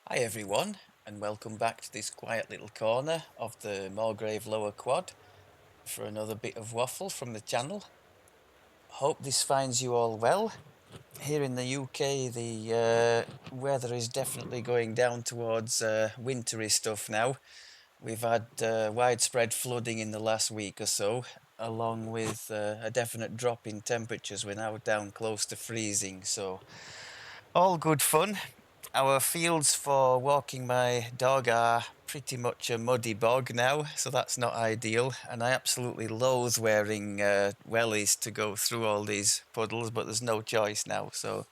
Hi everyone, and welcome back to this quiet little corner of the Moorgrave Lower Quad for another bit of waffle from the channel. Hope this finds you all well. Here in the UK, the weather is definitely going down towards wintry stuff now. We've had widespread flooding in the last week or so, along with a definite drop in temperatures. We're now down close to freezing, so all good fun. Our fields for walking my dog are pretty much a muddy bog now, so that's not ideal. And I absolutely loathe wearing wellies to go through all these puddles, but there's no choice now, so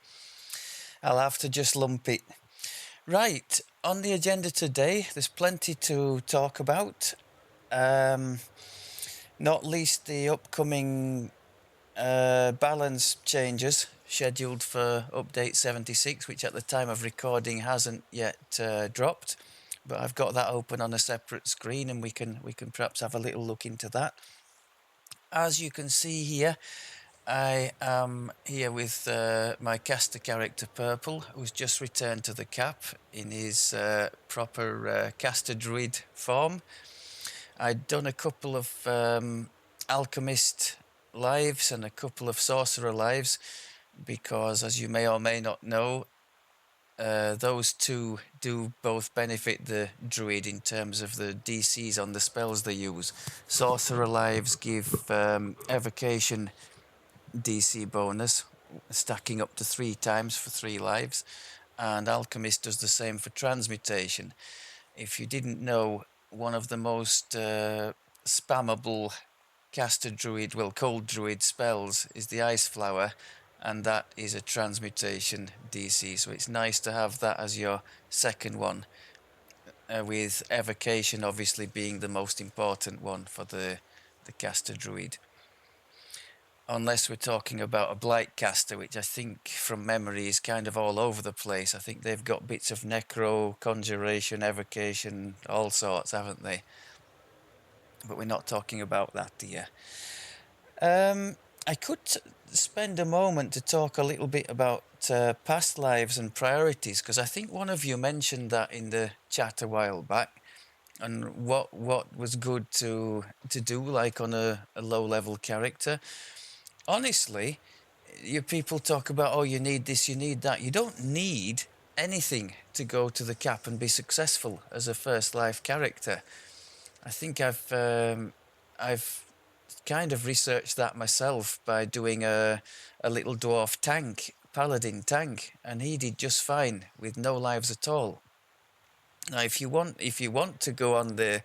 I'll have to just lump it. Right, on the agenda today, there's plenty to talk about. Um, Not least the upcoming balance changes scheduled for update 76, which at the time of recording hasn't yet dropped, but I've got that open on a separate screen, and we can perhaps have a little look into that. As you can see here, I am here with my caster character Purple, who's just returned to the cap in his proper caster druid form. I'd done a couple of alchemist lives and a couple of sorcerer lives because, as you may or may not know, those two do both benefit the druid in terms of the DCs on the spells they use. Sorcerer lives give evocation DC bonus, stacking up to 3 times for 3 lives, and alchemist does the same for transmutation. If you didn't know, one of the most spammable caster druid, well, cold druid spells is the ice flower, and that is a transmutation DC, so it's nice to have that as your second one, with evocation obviously being the most important one for the caster druid. Unless we're talking about a blight caster, which I think from memory is kind of all over the place. I think they've got bits of necro, conjuration, evocation, all sorts, haven't they? But we're not talking about that here. I could spend a moment to talk a little bit about past lives and priorities, because I think one of you mentioned that in the chat a while back, and what was good to do, like on a low level character. Honestly, you people talk about, oh, you need this, you need that. You don't need anything to go to the cap and be successful as a first life character. I think I've kind of researched that myself by doing a little dwarf tank, paladin tank, and he did just fine with no lives at all. Now, if you want to go on the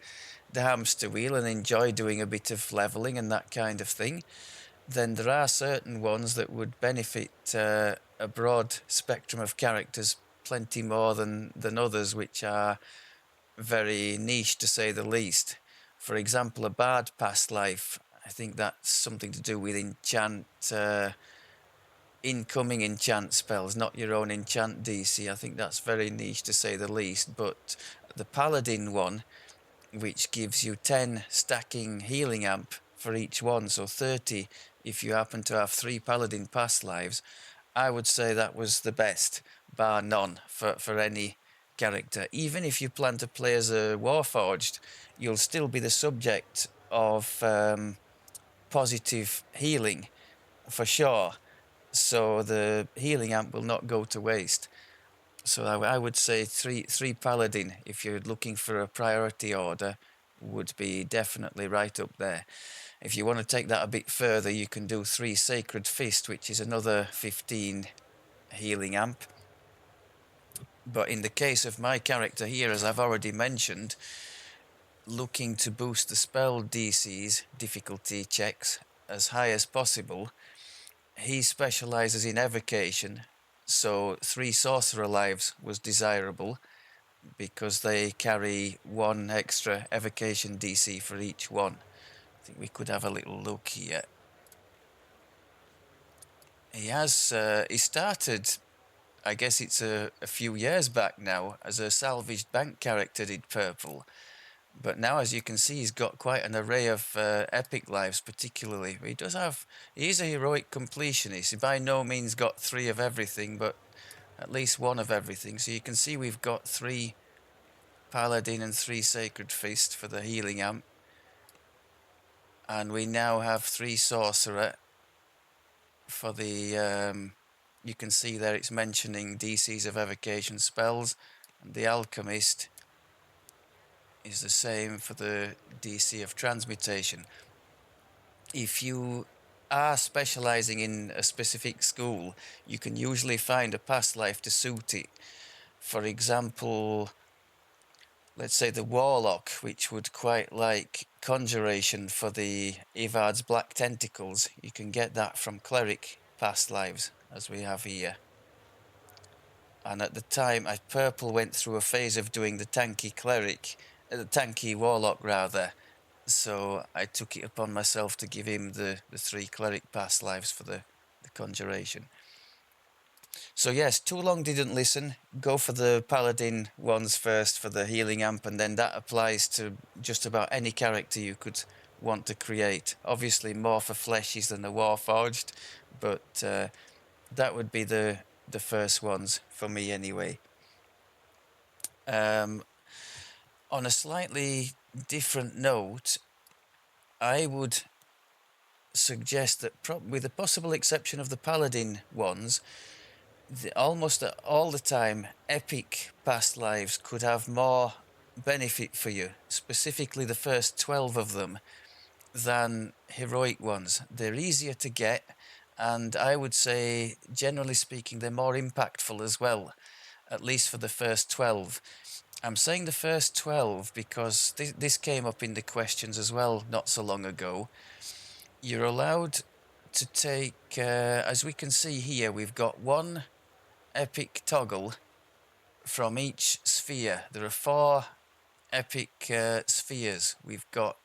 hamster wheel and enjoy doing a bit of leveling and that kind of thing, then there are certain ones that would benefit a broad spectrum of characters plenty more than others, which are very niche to say the least. For example, a bard past life, I think that's something to do with incoming enchant spells, not your own enchant DC. I think that's very niche to say the least. But the paladin one, which gives you 10 stacking healing amp for each one, so 30 if you happen to have 3 paladin past lives, I would say that was the best, bar none, for any character. Even if you plan to play as a Warforged, you'll still be the subject of positive healing for sure, so the healing amp will not go to waste. So I would say three paladin, if you're looking for a priority order, would be definitely right up there. If you want to take that a bit further, you can do 3 sacred fist, which is another 15 healing amp. But in the case of my character here, as I've already mentioned, looking to boost the spell DC's difficulty checks as high as possible, he specializes in evocation, so 3 sorcerer lives was desirable because they carry 1 extra evocation DC for each one. I think we could have a little look here. He started, I guess it's a few years back now, as a salvaged bank character, did Purple. But now, as you can see, he's got quite an array of epic lives, particularly. He is a heroic completionist. He by no means got 3 of everything, but at least one of everything. So you can see we've got 3 Paladin and 3 Sacred Fist for the healing amp. And we now have 3 Sorcerer for the... you can see there it's mentioning DCs of evocation spells. And the Alchemist is the same for the DC of transmutation. If you are specializing in a specific school, you can usually find a past life to suit it. For example, let's say the Warlock, which would quite like Conjuration for the Ivard's Black Tentacles. You can get that from Cleric past lives, as we have here. And at the time, Purple went through a phase of doing the tanky Cleric, the tanky Warlock rather. So I took it upon myself to give him the 3 Cleric past lives for the Conjuration. So yes, too long didn't listen. Go for the Paladin ones first for the healing amp, and then that applies to just about any character you could want to create. Obviously more for fleshies than the Warforged, but that would be the first ones for me anyway. On a slightly different note, I would suggest that with the possible exception of the Paladin ones, almost all the time, epic past lives could have more benefit for you, specifically the first 12 of them, than heroic ones. They're easier to get, and I would say, generally speaking, they're more impactful as well, at least for the first 12. I'm saying the first 12 because this came up in the questions as well not so long ago. You're allowed to take, as we can see here, we've got 1 epic toggle from each sphere. There are 4 epic spheres. We've got,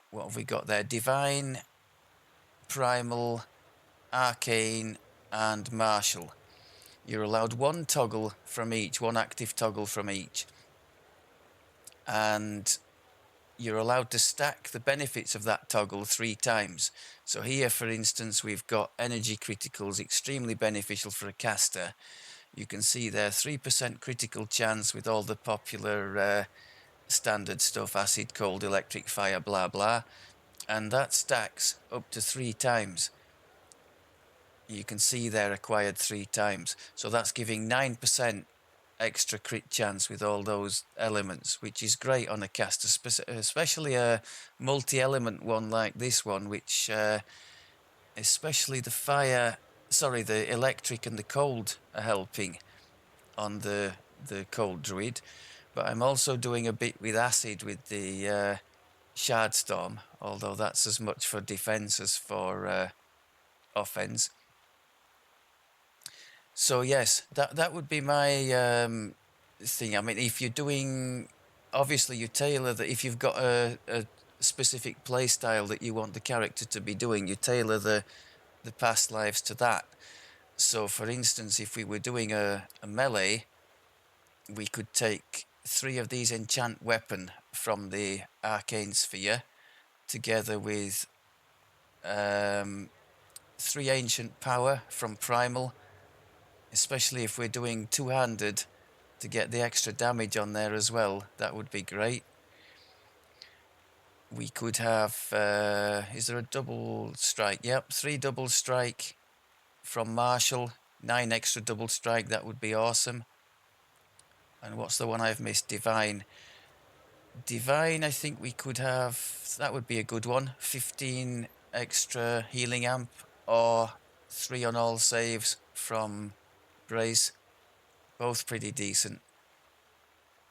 what have we got there? Divine, Primal, Arcane, and Martial. You're allowed 1 toggle from each, 1 active toggle from each. And you're allowed to stack the benefits of that toggle 3 times. So here, for instance, we've got energy criticals, extremely beneficial for a caster. You can see there 3% critical chance with all the popular standard stuff, acid, cold, electric, fire, blah, blah. And that stacks up to 3 times. You can see they're acquired 3 times. So that's giving 9% extra crit chance with all those elements, which is great on a caster, especially a multi-element one like this one, which especially the electric and the cold are helping on the cold druid. But I'm also doing a bit with acid with the shard storm, although that's as much for defense as for offense. So yes, that would be my thing. I mean, if you're doing, obviously you tailor that. If you've got a specific play style that you want the character to be doing, you tailor the past lives to that. So for instance, if we were doing a melee, we could take 3 of these enchant weapon from the arcane sphere, together with 3 ancient power from primal, especially if we're doing 2-handed to get the extra damage on there as well. That would be great. We could have, is there a double strike? Yep, 3 double strike from Martial, 9 extra double strike, that would be awesome. And what's the one I've missed? Divine. Divine, I think we could have, that would be a good one. 15 extra healing amp, or 3 on all saves from Brace. Both pretty decent.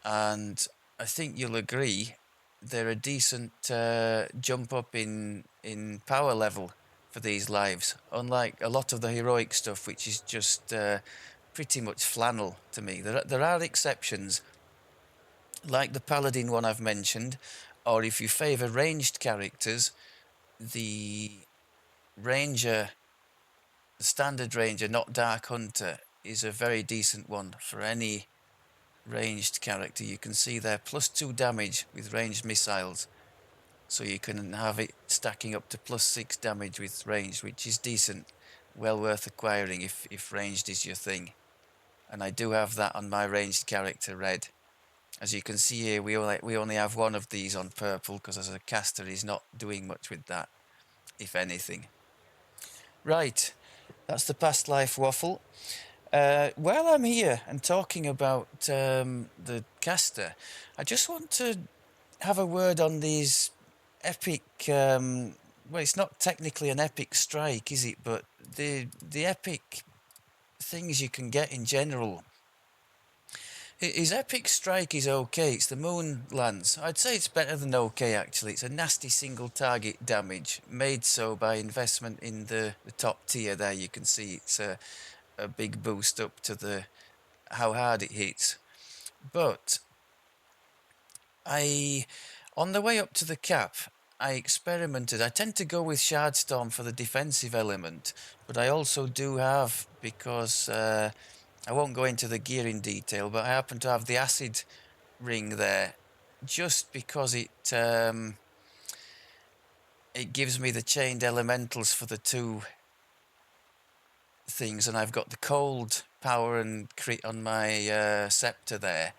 And I think you'll agree they're a decent jump up in power level for these lives, unlike a lot of the heroic stuff, which is just pretty much flannel to me. There are exceptions, like the Paladin one I've mentioned, or if you favour ranged characters, the Ranger, the standard Ranger, not Dark Hunter, is a very decent one for any ranged character. You can see there +2 damage with ranged missiles, so you can have it stacking up to +6 damage with range, which is decent. well worth acquiring if ranged is your thing. And I do have that on my ranged character red. As you can see here, we only have one of these on purple because as a caster he's not doing much with that, if anything. Right, that's the past life waffle. While I'm here and talking about the caster, I just want to have a word on these epic. Well, it's not technically an epic strike, is it? But the epic things you can get in general. His epic strike is okay. It's the moon lance. I'd say it's better than okay, actually. It's a nasty single target damage, made so by investment in the top tier there. You can see it's a big boost up to the how hard it hits. But on the way up to the cap, I experimented. I tend to go with Shardstorm for the defensive element, but I also do have, because I won't go into the gear in detail, but I happen to have the acid ring there, just because it gives me the chained elementals for the two things, and I've got the cold power and crit on my scepter there.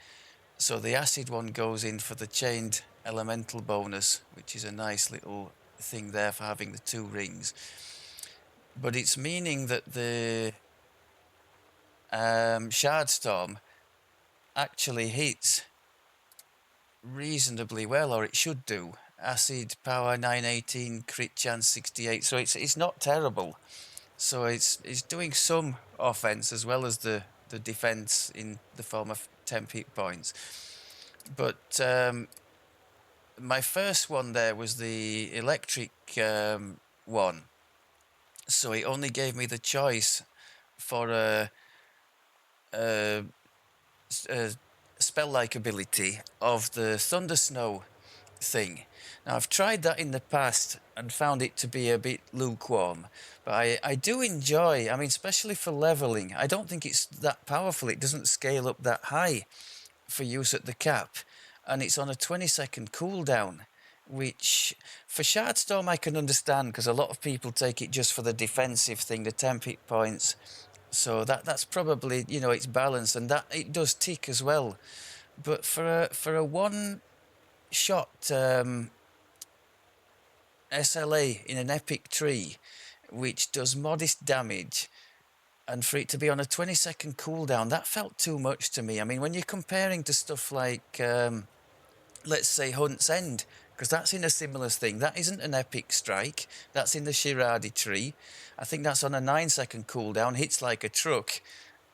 So the acid one goes in for the chained elemental bonus, which is a nice little thing there for having the two rings. But it's meaning that the Shardstorm actually hits reasonably well, or it should do. Acid power 918, crit chance 68, so it's not terrible. So it's doing some offense as well as the defense in the form of 10 hit points. But my first one there was the electric one, so it only gave me the choice for a spell-like ability of the Thunder Snow thing. Now, I've tried that in the past and found it to be a bit lukewarm, but I do enjoy, I mean, especially for leveling, I don't think it's that powerful. It doesn't scale up that high for use at the cap, and it's on a 20-second cooldown, which for Shardstorm I can understand because a lot of people take it just for the defensive thing, the 10 hit points. So that's probably, you know, it's balanced, and that it does tick as well. But for a one shot SLA in an epic tree, which does modest damage, and for it to be on a 20-second cooldown, that felt too much to me. I mean, when you're comparing to stuff like, let's say, Hunt's End, because that's in a similar thing. That isn't an epic strike. That's in the Shiradi tree. I think that's on a 9-second cooldown, hits like a truck,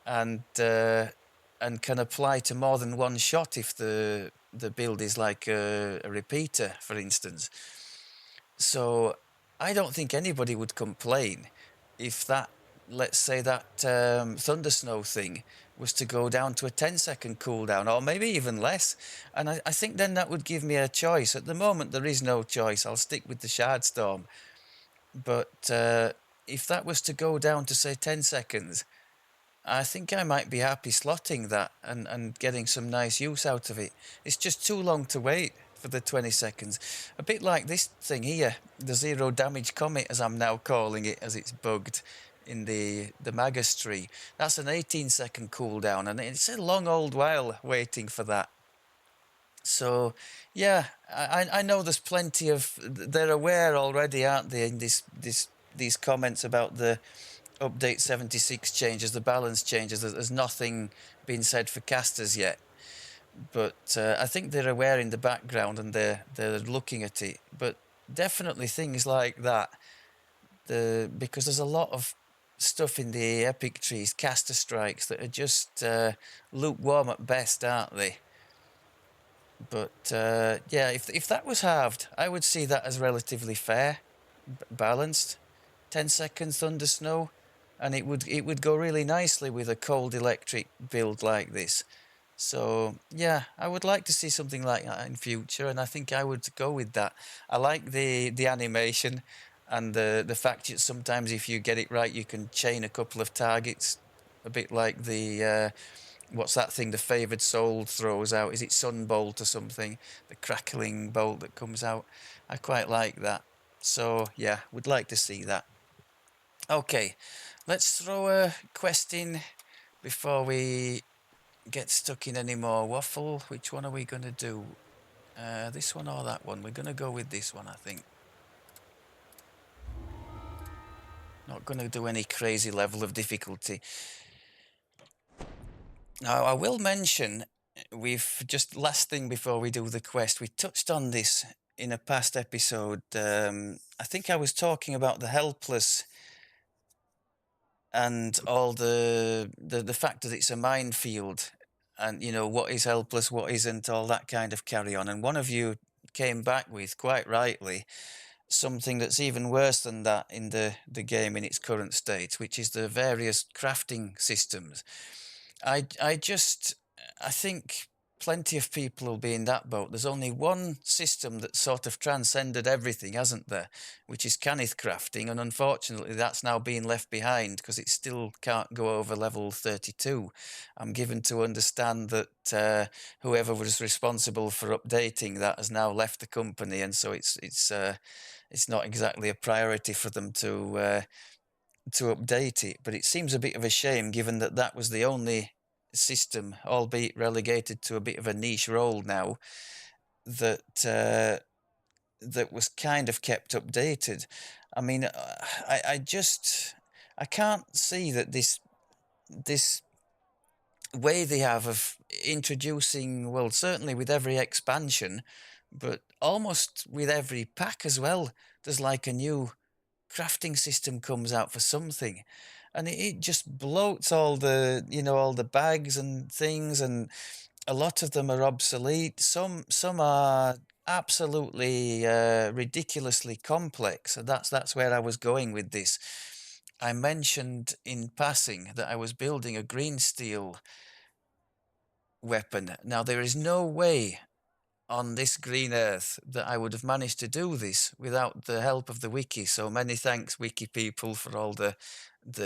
and can apply to more than one shot if the build is like a repeater, for instance. So I don't think anybody would complain if that, let's say that Thunder Snow thing was to go down to a 10-second cooldown, or maybe even less. And I think then that would give me a choice. At the moment, there is no choice. I'll stick with the Shardstorm. But if that was to go down to, say, 10 seconds, I think I might be happy slotting that and getting some nice use out of it. It's just too long to wait for the 20 seconds. A bit like this thing here, the Zero Damage Comet, as I'm now calling it, as it's bugged in the Magus tree. That's an 18-second cooldown, and it's a long old while waiting for that. So, yeah, I know there's plenty of... They're aware already, aren't they, in these comments about the update 76 changes, the balance changes. There's nothing been said for casters yet, but I think they're aware in the background and they're looking at it. But definitely things like that, because there's a lot of stuff in the epic trees, caster strikes, that are just lukewarm at best, aren't they? But yeah, if that was halved, I would see that as relatively fair, balanced. 10-second Thunder Snow, and it would go really nicely with a cold electric build like this. So yeah, I would like to see something like that in future, and I think I would go with that. I like the animation and the fact that sometimes if you get it right, you can chain a couple of targets, a bit like the what's that thing the favoured soul throws out? Is it Sunbolt or something? The crackling bolt that comes out. I quite like that. So yeah, would like to see that. Okay, Let's throw a quest in before we get stuck in any more waffle. Which one are we going to do? This one or that one? We're going to go with this one, I think. Not going to do any crazy level of difficulty. Now, I will mention, we've just last thing before we do the quest, we touched on this in a past episode. I think I was talking about the helpless and all the fact that it's a minefield, and what is helpless, what isn't, all that kind of carry on. And one of you came back with, quite rightly, something that's even worse than that in the game in its current state, which is the various crafting systems. I think plenty of people will be in that boat. There's only one system that sort of transcended everything, hasn't there? Which is canith crafting, and unfortunately that's now being left behind because it still can't go over level 32. I'm given to understand that whoever was responsible for updating that has now left the company, and so it's not exactly a priority for them to update it. But it seems a bit of a shame, given that that was the only system, albeit relegated to a bit of a niche role now, that that was kind of kept updated. I mean, I can't see that this way they have of introducing, well, certainly with every expansion, but almost with every pack as well, there's like a new crafting system comes out for something, and it just bloats all the bags and things, and a lot of them are obsolete. Some are absolutely ridiculously complex, and that's where I was going with this. I mentioned in passing that I was building a green steel weapon. Now, there is no way on this green earth that I would have managed to do this without the help of the wiki. So many thanks, wiki people, for all the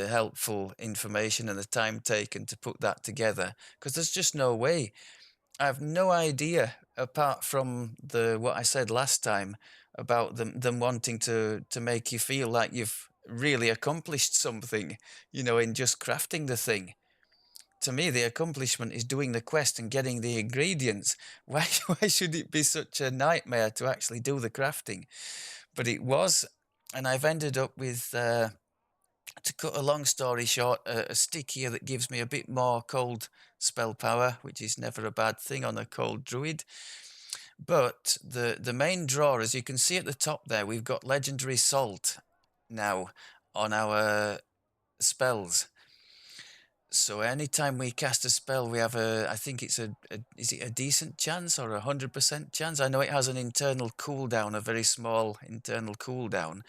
helpful information and the time taken to put that together, because there's just no way. I have no idea, apart from the what I said last time about them wanting to make you feel like you've really accomplished something, in just crafting the thing. To me, the accomplishment is doing the quest and getting the ingredients. Why should it be such a nightmare to actually do the crafting? But it was, and I've ended up with, to cut a long story short, a stick here that gives me a bit more cold spell power, which is never a bad thing on a cold druid. But the main draw, as you can see at the top there, we've got legendary salt now on our spells. So anytime we cast a spell, we have I think it's is it a decent chance or 100% chance? I know it has an internal cooldown, a very small internal cooldown,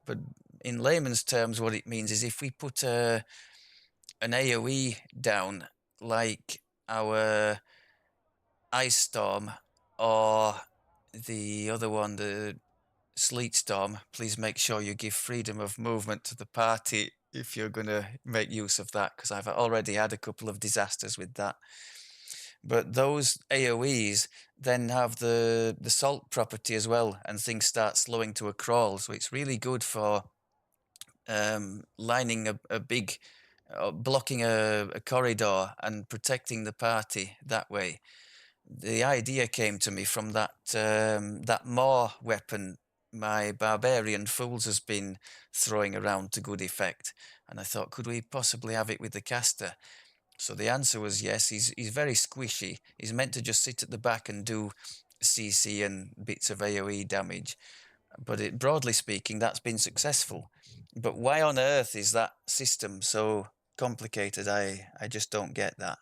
but in layman's terms, what it means is if we put an AoE down, like our Ice Storm or the other one, the Sleet Storm, please make sure you give freedom of movement to the party if you're going to make use of that, because I've already had a couple of disasters with that. But those AoEs then have the salt property as well, and things start slowing to a crawl. So it's really good for lining a big, blocking a corridor and protecting the party that way. The idea came to me from that Maw weapon my barbarian fools has been throwing around to good effect, and I thought, could we possibly have it with the caster? So the answer was yes. He's very squishy. He's meant to just sit at the back and do CC and bits of AoE damage, but broadly speaking, that's been successful. But why on earth is that system so complicated? I just don't get that.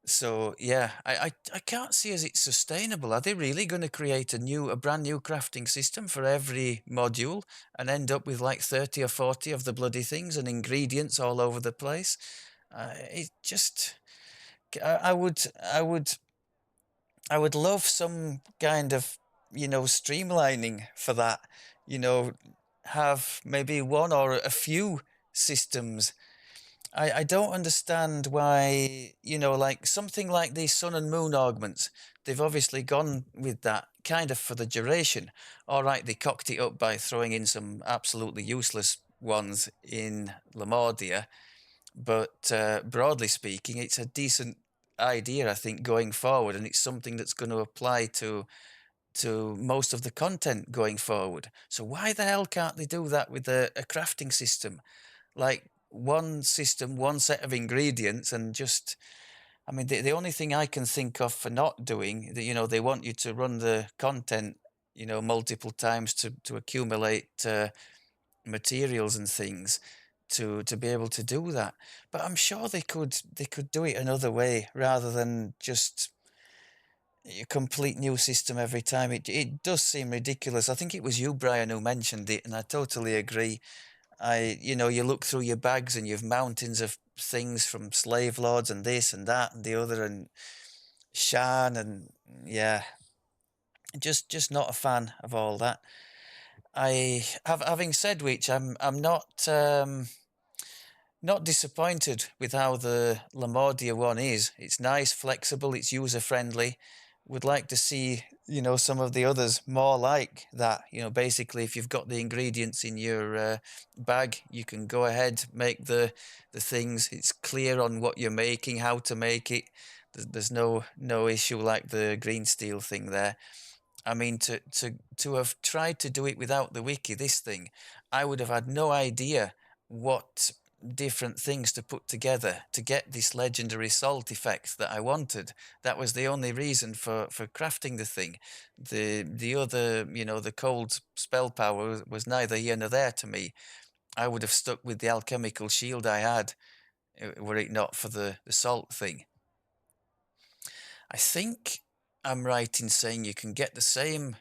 So yeah, I can't see as it's sustainable. Are they really going to create a brand new crafting system for every module and end up with like 30 or 40 of the bloody things and ingredients all over the place? It just, I would love some kind of, streamlining for that. Have maybe one or a few systems. I don't understand why, like something like these sun and moon augments, they've obviously gone with that kind of for the duration. All right, they cocked it up by throwing in some absolutely useless ones in Lamordia, but broadly speaking, it's a decent idea, I think, going forward, and it's something that's going to apply to most of the content going forward. So why the hell can't they do that with a crafting system? Like one system, one set of ingredients, and just, I mean, the only thing I can think of for not doing, they want you to run the content, multiple times to accumulate materials and things to be able to do that. But I'm sure they could do it another way rather than just a complete new system every time. It does seem ridiculous. I think it was you, Brian, who mentioned it, and I totally agree. You look through your bags and you've mountains of things from slave lords and this and that and the other and Shan and yeah, just not a fan of all that. Having said which, I'm not disappointed with how the Lamordia one is. It's nice, flexible, it's user friendly. Would like to see, some of the others more like that. Basically, if you've got the ingredients in your bag, you can go ahead, make the things. It's clear on what you're making, how to make it. There's no issue like the green steel thing there. I mean, to have tried to do it without the wiki, this thing, I would have had no idea what different things to put together to get this legendary salt effect that I wanted. That was the only reason for crafting the thing. The other, the cold spell power was neither here nor there to me. I would have stuck with the alchemical shield I had, were it not for the salt thing. I think I'm right in saying you can get the same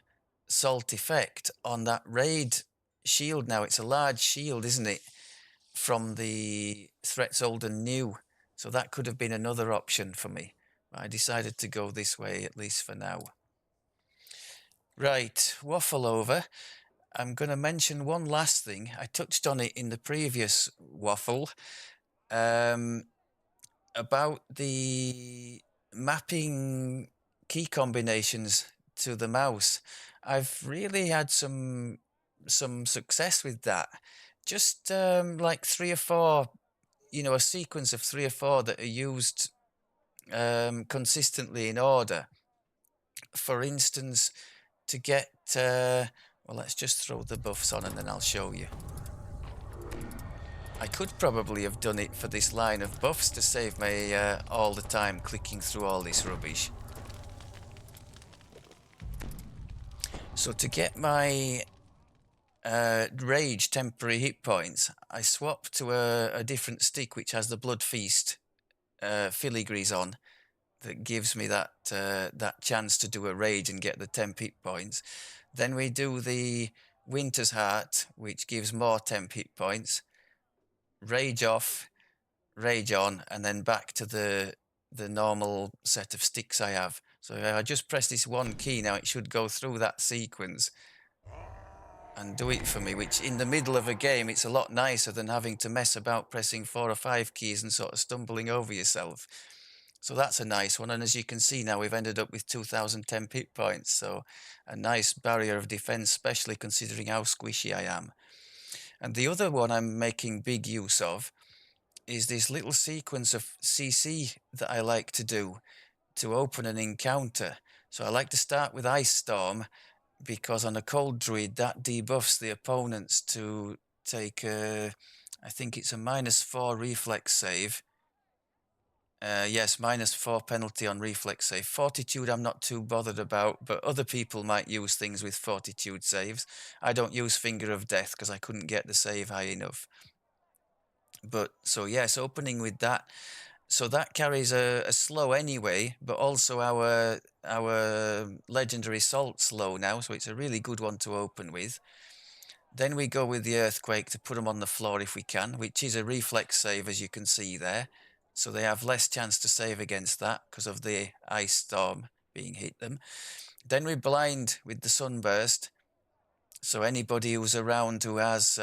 salt effect on that raid shield now. It's a large shield, isn't it? From the threats old and new. So that could have been another option for me. I decided to go this way, at least for now. Right, waffle over. I'm going to mention one last thing. I touched on it in the previous waffle. About the mapping key combinations to the mouse. I've really had some success with that. Just like three or four, a sequence of three or four that are used consistently in order. For instance, to get well, let's just throw the buffs on and then I'll show you. I could probably have done it for this line of buffs to save me all the time clicking through all this rubbish. So to get my rage temporary hit points, I swap to a different stick which has the Blood Feast filigrees on, that gives me that chance to do a rage and get the temp hit points. Then we do the Winter's Heart, which gives more temp hit points. Rage off, rage on, and then back to the normal set of sticks I have. So if I just press this one key now, it should go through that sequence and do it for me, which in the middle of a game, it's a lot nicer than having to mess about pressing 4 or 5 keys and sort of stumbling over yourself. So that's a nice one. And as you can see now, we've ended up with 2010 hit points. So a nice barrier of defense, especially considering how squishy I am. And the other one I'm making big use of is this little sequence of CC that I like to do to open an encounter. So I like to start with Ice Storm, because on a cold druid that debuffs the opponents to take I think it's a -4 reflex save. Yes, -4 penalty on reflex save. Fortitude I'm not too bothered about, but other people might use things with fortitude saves. I don't use Finger of Death because I couldn't get the save high enough. But so yes, opening with that. So that carries a slow anyway, but also our legendary salt slow now, so it's a really good one to open with. Then we go with the Earthquake to put them on the floor if we can, which is a reflex save, as you can see there. So they have less chance to save against that because of the Ice Storm being hit them. Then we blind with the Sunburst. So anybody who's around who has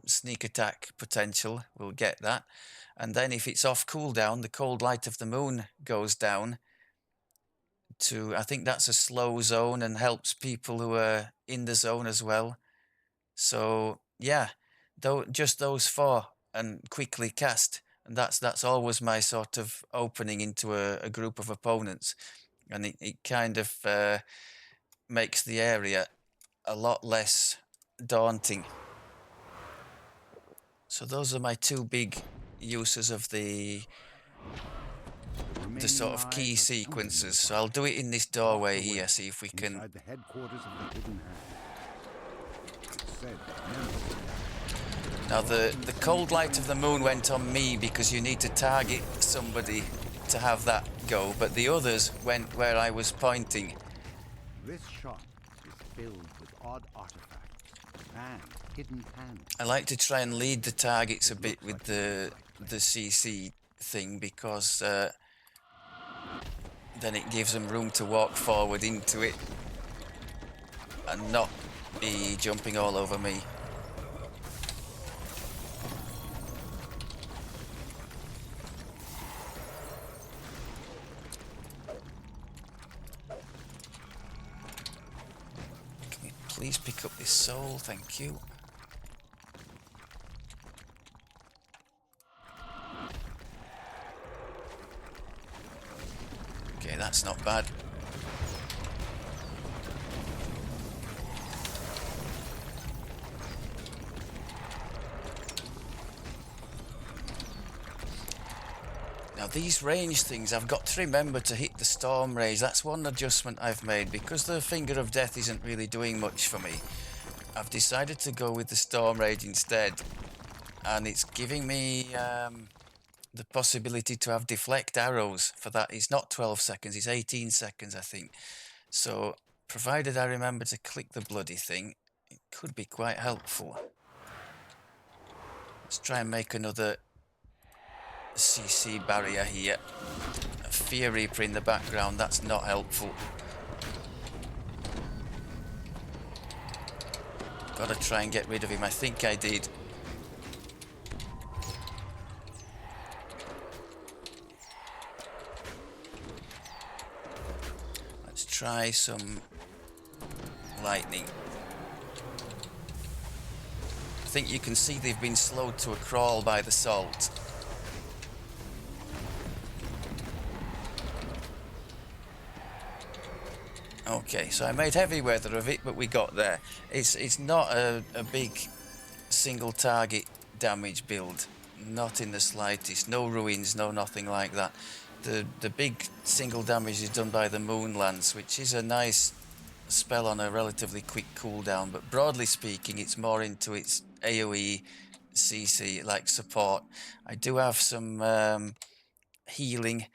sneak attack potential will get that. And then if it's off cooldown, the Cold Light of the Moon goes down to, I think that's a slow zone and helps people who are in the zone as well. So yeah, though just those four and quickly cast. And that's always my sort of opening into a group of opponents. And it kind of makes the area a lot less daunting. So those are my two big uses of the sort of key sequences. So I'll do it in this doorway here, see if we can. The headquarters of the Hidden Hand. Now the cold light of the moon went on me because you need to target somebody to have that go, but the others went where I was pointing. This shop is filled with odd artifacts and hidden hands. I like to try and lead the targets a bit with the CC thing because then it gives them room to walk forward into it and not be jumping all over me. Can we please pick up this soul? Thank you. Okay, that's not bad. Now these range things, I've got to remember to hit the storm rays. That's one adjustment I've made. Because the Finger of Death isn't really doing much for me, I've decided to go with the storm rage instead. And it's giving me the possibility to have deflect arrows for that. It's not 12 seconds, it's 18 seconds, I think. So, provided I remember to click the bloody thing, it could be quite helpful. Let's try and make another CC barrier here. A Fear Reaper in the background, that's not helpful. Gotta try and get rid of him, I think I did. Let's try some lightning. I think you can see they've been slowed to a crawl by the salt. Okay, so I made heavy weather of it, but we got there. It's not a big single target damage build, not in the slightest. No ruins, no nothing like that. The big single damage is done by the Moon Lance, which is a nice spell on a relatively quick cooldown, but broadly speaking, it's more into its AoE, CC, like support. I do have some healing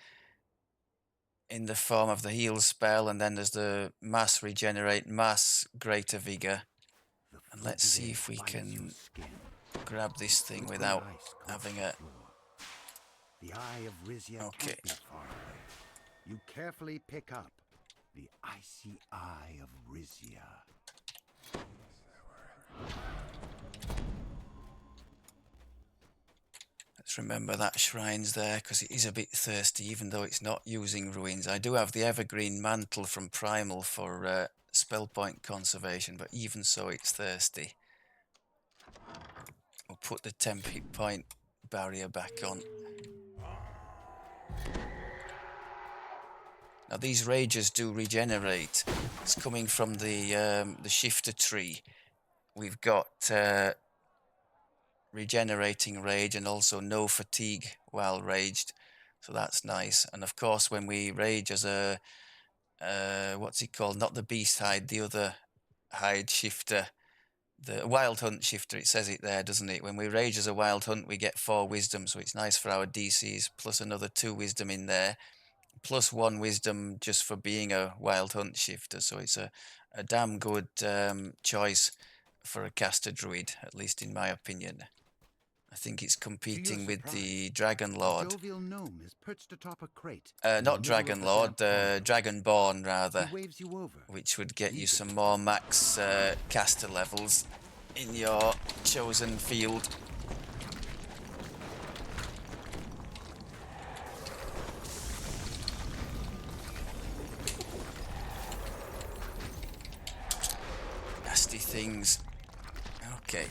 in the form of the heal spell, and then there's the mass regenerate, mass greater vigor. And let's see if we can grab this thing without having a... The eye of Rizia Okay. can't be far away. You carefully pick up the icy eye of Rizia. Let's remember that shrine's there, because it is a bit thirsty, even though it's not using ruins. I do have the evergreen mantle from Primal for spell point conservation, but even so it's thirsty. We'll put the 10 hit point barrier back on. Now these rages do regenerate. It's coming from the shifter tree. We've got regenerating rage and also no fatigue while raged, so that's nice. And of course, when we rage as a what's it called? Not the beast hide, the other hide shifter, the wild hunt shifter. It says it there, doesn't it? When we rage as a wild hunt, we get 4 wisdom, so it's nice for our DCs. Plus another 2 wisdom in there, plus 1 wisdom just for being a wild hunt shifter. So it's a damn good choice for a caster druid, at least in my opinion. I think it's competing with the Dragon Lord. Jovial gnome is perched atop a crate. Not Dragon Lord, Dragonborn rather, He waves you over. which would get you some more max caster levels in your chosen field. Nasty things. Okay.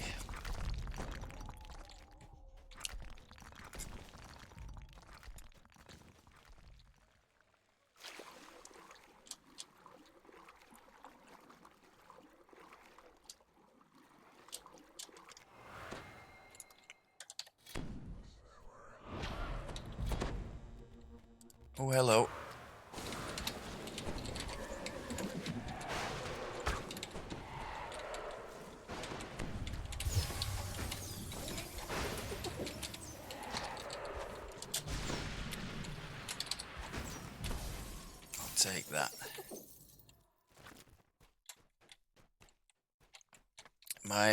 Oh, hello. I'll take that. My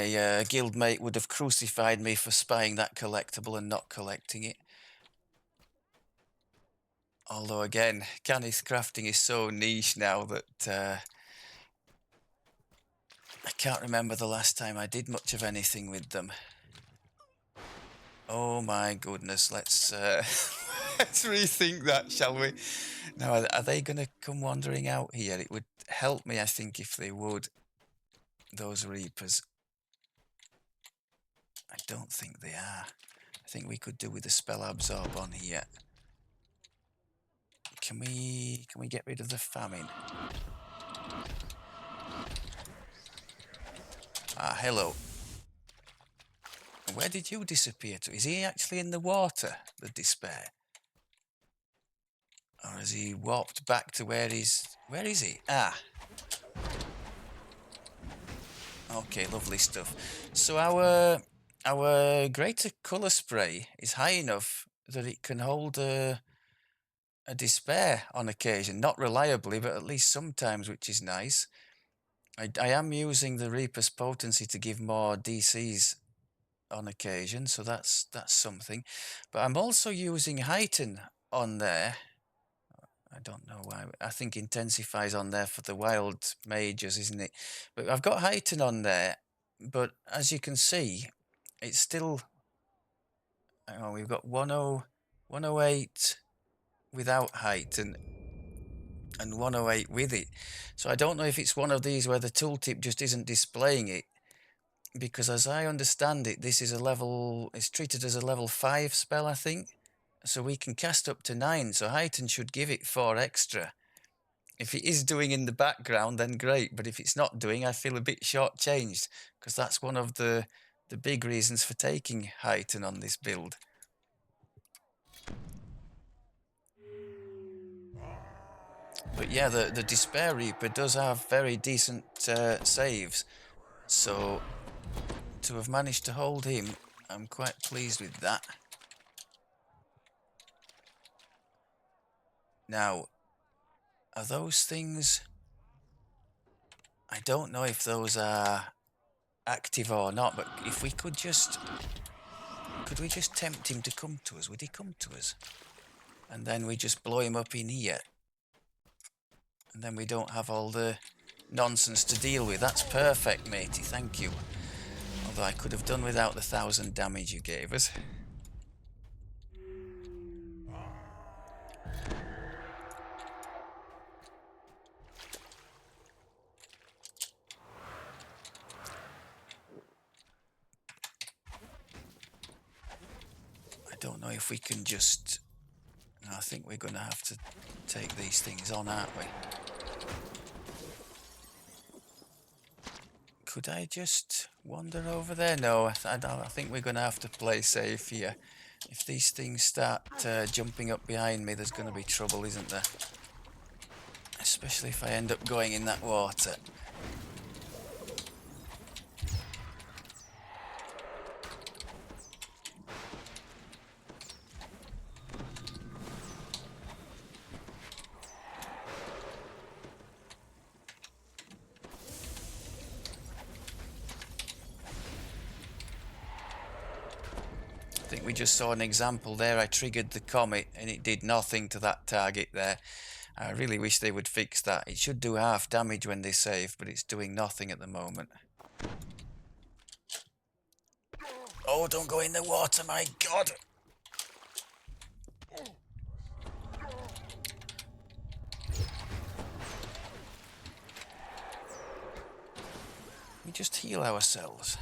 guildmate would have crucified me for spying that collectible and not collecting it. Although, again, Canith crafting is so niche now that I can't remember the last time I did much of anything with them. Oh my goodness, let's let's rethink that, shall we? Now, are they going to come wandering out here? It would help me, I think, if they would. Those Reapers. I don't think they are. I think we could do with a spell absorb on here. Can we get rid of the famine? Ah, hello. Where did you disappear to? Is he actually in the water, the despair? Or has he warped back to where he's... Where is he? Ah. Okay, lovely stuff. So our greater colour spray is high enough that it can hold a despair on occasion. Not reliably, but at least sometimes, which is nice. I am using the Reaper's potency to give more DCs on occasion, so that's something. But I'm also using Heighten on there. I don't know why. I think intensifies on there for the wild mages, isn't it? But I've got Heighten on there, but as you can see, it's still... Oh, we've got 108 without Heighten and 108 with it. So I don't know if it's one of these where the tooltip just isn't displaying it, because as I understand it, this is a level... It's treated as a level 5 spell, I think. So we can cast up to 9, so Heighten should give it 4 extra. If it is doing in the background, then great. But if it's not doing, I feel a bit shortchanged, because that's one of the big reasons for taking Heighten on this build. But yeah, the Despair Reaper does have very decent saves. So to have managed to hold him, I'm quite pleased with that. Now, are those things... I don't know if those are active or not, but if we could just... Could we just tempt him to come to us? Would he come to us? And then we just blow him up in here. And then we don't have all the nonsense to deal with. That's perfect, matey, thank you. Although I could have done without the 1,000 damage you gave us. I don't know if we can just... No, I think we're going to have to take these things on, aren't we? Could I just wander over there? No, I think we're going to have to play safe here. If these things start jumping up behind me, there's going to be trouble, isn't there? Especially if I end up going in that water. I think we just saw an example there. I triggered the comet and it did nothing to that target there. I really wish they would fix that. It should do half damage when they save, but it's doing nothing at the moment. Oh, don't go in the water, my God! We just heal ourselves.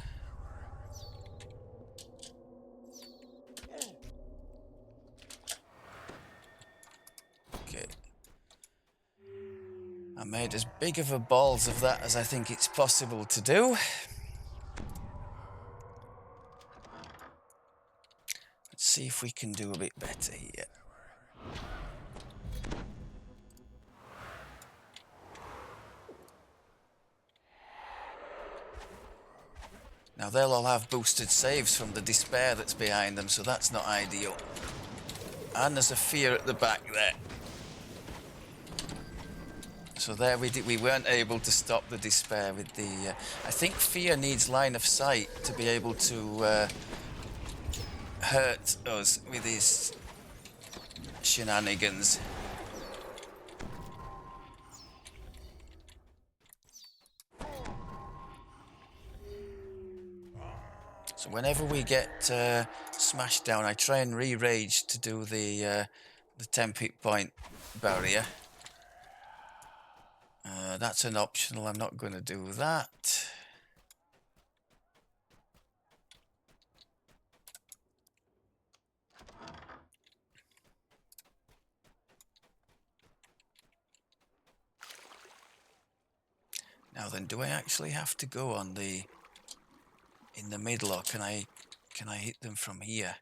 Okay. I made as big of a balls of that as I think it's possible to do. Let's see if we can do a bit better here. Now they'll all have boosted saves from the despair that's behind them, so that's not ideal. And there's a fear at the back there. So there we weren't able to stop the despair with the... I think fear needs line of sight to be able to hurt us with his shenanigans. So whenever we get smashed down, I try and re-rage to do the 10 hit point barrier. That's an optional, I'm not going to do that. Now then, do I actually have to go on the... in the middle, or can I hit them from here?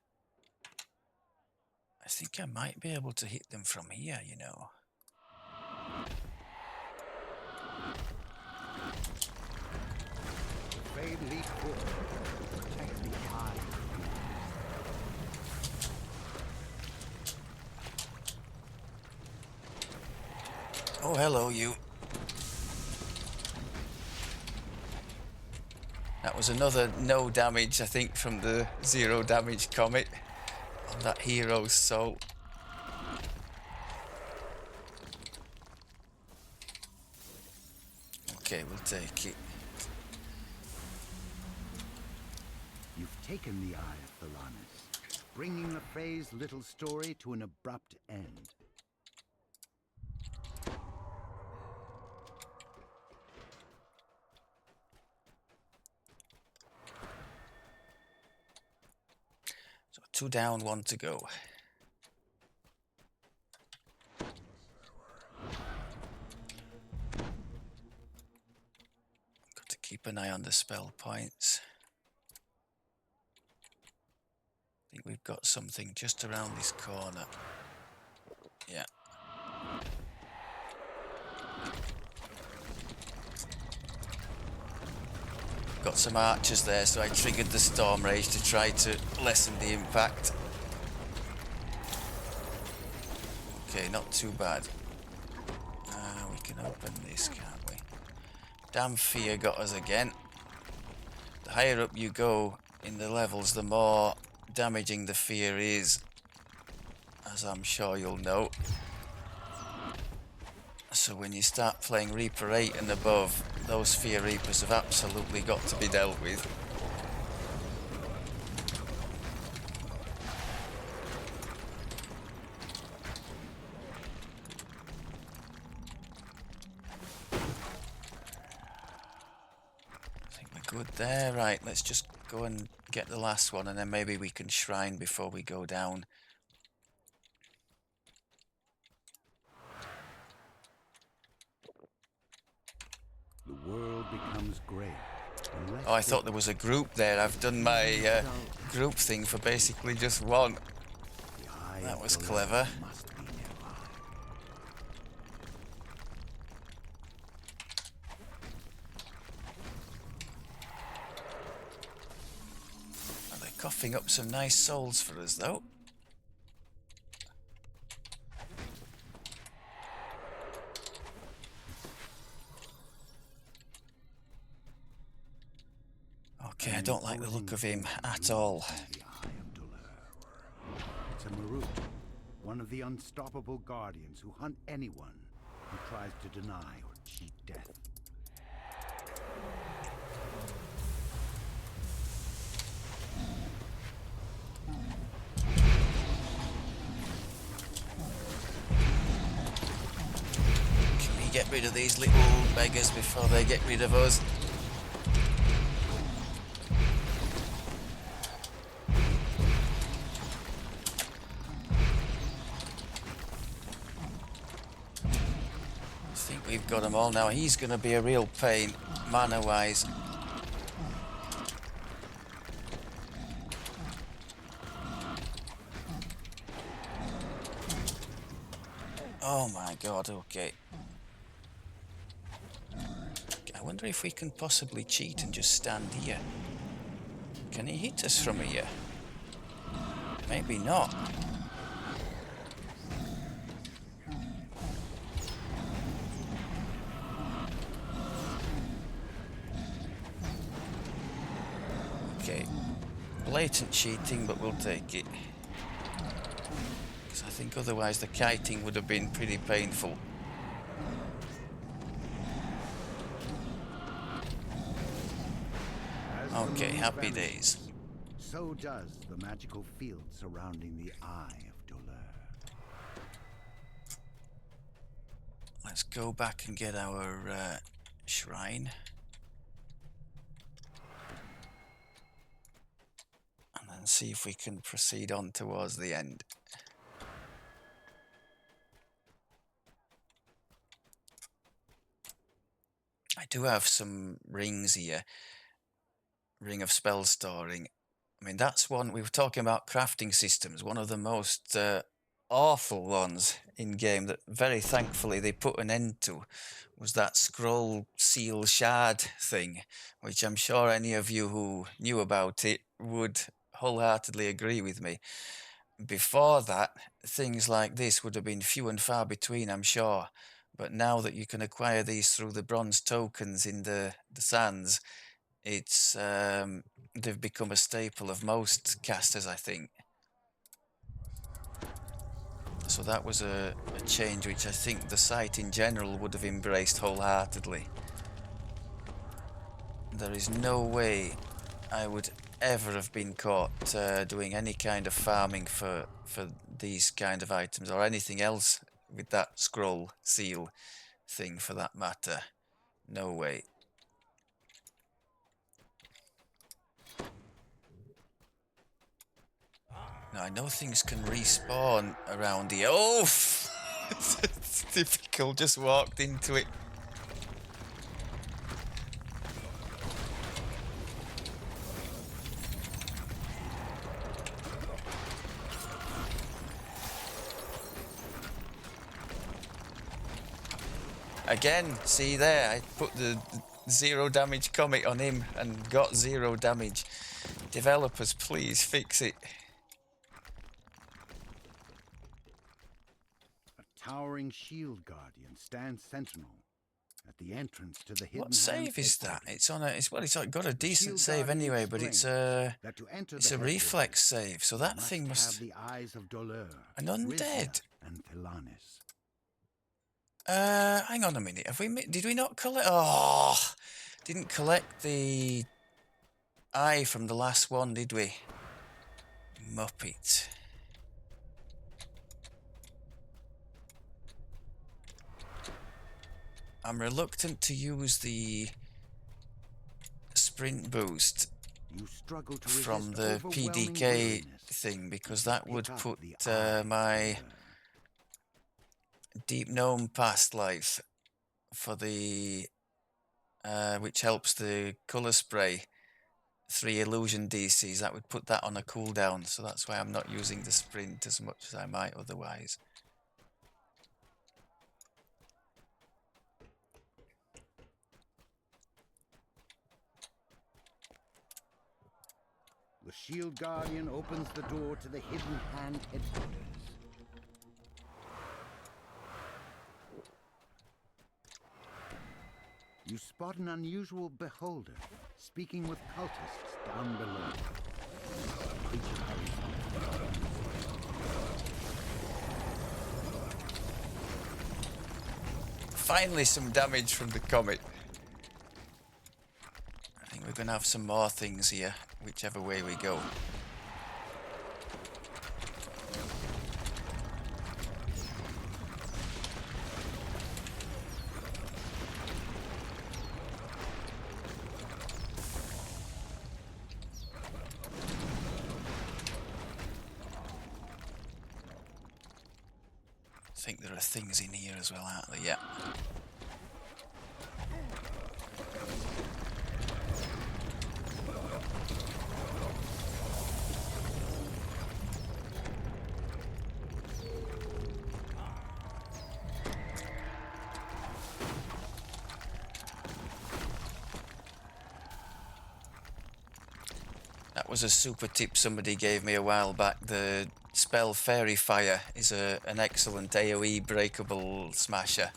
I think I might be able to hit them from here, you know. Fade leap forward. Protect the eye. Oh, hello, you. That was another no damage, I think, from the 0 damage comet on that hero's soul. Okay, we'll take it. You've taken the eye of Thalanis, bringing the Fae's little story to an abrupt end. So 2 down, 1 to go. Got to keep an eye on the spell points. I think we've got something just around this corner. Yeah. Got some archers there, so I triggered the Storm Rage to try to lessen the impact. Okay, not too bad. We can open this, can't we? Damn fear got us again. The higher up you go in the levels, the more damaging the fear is, as I'm sure you'll know. So when you start playing Reaper 8 and above, those Fear Reapers have absolutely got to be dealt with. I think we're good there. Right, let's just go and get the last one, and then maybe we can shrine before we go down. The world becomes grey. Oh, I thought there was a group there. I've done my group thing for basically just one. That was clever. Well, they're coughing up some nice souls for us, though. Okay, I don't like the look of him at all. It's a Marut, one of the unstoppable guardians who hunt anyone who tries to deny or cheat death. Can we get rid of these little beggars before they get rid of us? I think we've got them all now. He's going to be a real pain, mana-wise. Oh my god, okay. I wonder if we can possibly cheat and just stand here. Can he hit us from here? Maybe not. Okay. Blatant cheating, but we'll take it. Because I think otherwise the kiting would have been pretty painful. Okay, happy days. So does the magical field surrounding the Eye of Dolor. Let's go back and get our shrine. And then see if we can proceed on towards the end. I do have some rings here. Ring of spell storing. I mean, that's one, we were talking about crafting systems, one of the most awful ones in game that very thankfully they put an end to was that scroll seal shard thing, which I'm sure any of you who knew about it would wholeheartedly agree with me. Before that, things like this would have been few and far between, I'm sure. But now that you can acquire these through the bronze tokens in the sands, it's they've become a staple of most casters, I think. So that was a change which I think the site in general would have embraced wholeheartedly. There is no way I would ever have been caught doing any kind of farming for these kind of items or anything else with that scroll seal thing for that matter. No way. Now, I know things can respawn around here. Oh! It's difficult, just walked into it. Again, see there, I put the 0 damage comic on him and got 0 damage. Developers, please fix it. A towering shield guardian stands sentinel at the entrance to the hidden. What save is that? It's on a. It's got a decent save anyway, but it's a reflex save. So that thing must have the eyes of Dolor, an undead. And Pilanis. Hang on a minute. Did we not collect? Oh, didn't collect the eye from the last one, did we? Muppet. I'm reluctant to use the sprint boost from the PDK thing because that would put my Deep Gnome past life for the which helps the colour spray 3 illusion DCs, that would put that on a cooldown, so that's why I'm not using the sprint as much as I might otherwise. The shield guardian opens the door to the hidden hand headquarters. You spot an unusual beholder, speaking with cultists down below. Finally some damage from the comet. I think we're going to have some more things here, whichever way we go. I think there are things in here as well, aren't there? Yeah. was a super tip somebody gave me a while back. The spell Fairy Fire is an excellent AoE breakable smasher.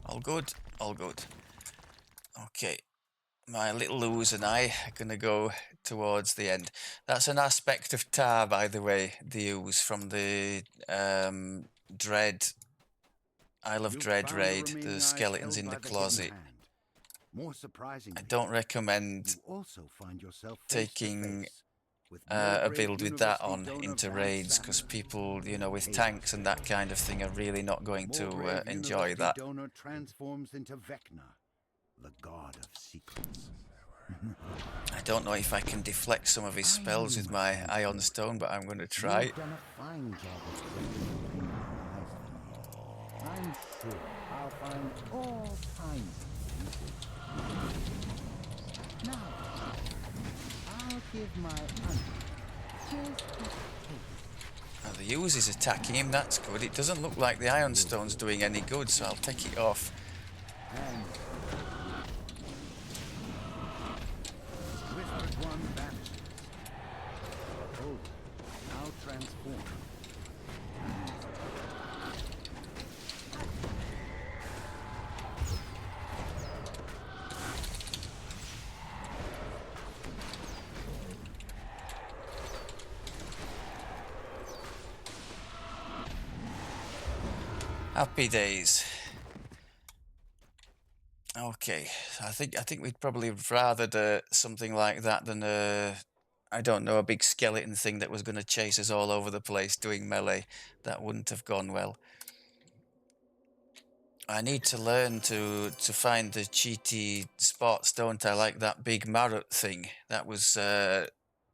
All good, all good. Okay, my little ooze and I are gonna go towards the end. That's an aspect of Tar, by the way, the ooze from the Dread, Isle of You've Dread found the raid, the remaining eyes skeletons held in the by the hidden closet. hand. More I surprisingly, don't recommend you also find yourself face to taking face with a Mulgrave build with that University on donor into Van raids, because Sattler. people, you know, with Chaos tanks and that Emerald. kind of thing are really not going to Mulgrave enjoy University that. donor transforms into Vecna, the god of secrets. I don't know if I can deflect some of his I know spells you with must my thank Ion Ford. Stone, but I'm going to try. You've done a fine job of creating my life. I'm sure I'll find all kinds of uses. Now, I'll give my onion just a taste. Now the use is attacking him, that's good. It doesn't look like the Ion Stone's doing any good, so I'll take it off. And Whispered One vanishes. Behold, now transformed. Happy days. Okay, I think we'd probably rather do something like that than I don't know, a big skeleton thing that was going to chase us all over the place doing melee. That wouldn't have gone well. I need to learn to find the cheaty spots, don't I? Like that big Marrot thing. That was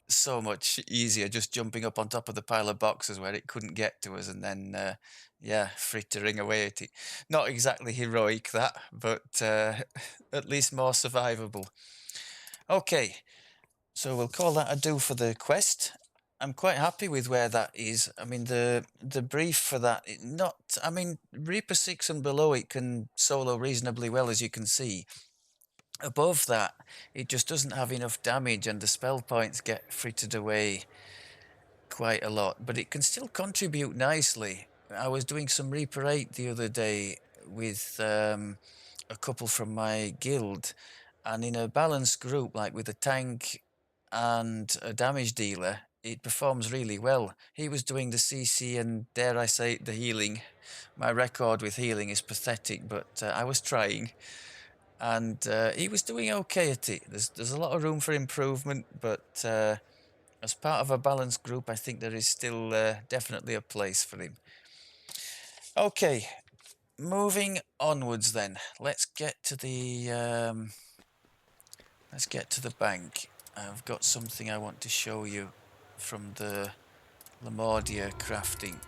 so much easier, just jumping up on top of the pile of boxes where it couldn't get to us, and then yeah, frittering away at it. Not exactly heroic that, but at least more survivable. Okay, so we'll call that a do for the quest. I'm quite happy with where that is. I mean, the brief for that, not. I mean, Reaper 6 and below it can solo reasonably well, as you can see. Above that, it just doesn't have enough damage, and the spell points get frittered away quite a lot. But it can still contribute nicely. I was doing some Reaper 8 the other day with a couple from my guild, and in a balanced group, like with a tank and a damage dealer, it performs really well. He was doing the CC and, dare I say it, the healing. My record with healing is pathetic, but I was trying, and he was doing okay at it. There's a lot of room for improvement, but as part of a balanced group, I think there is still definitely a place for him. Okay, moving onwards then. Let's get to the bank. I've got something I want to show you from the Lamordia crafting.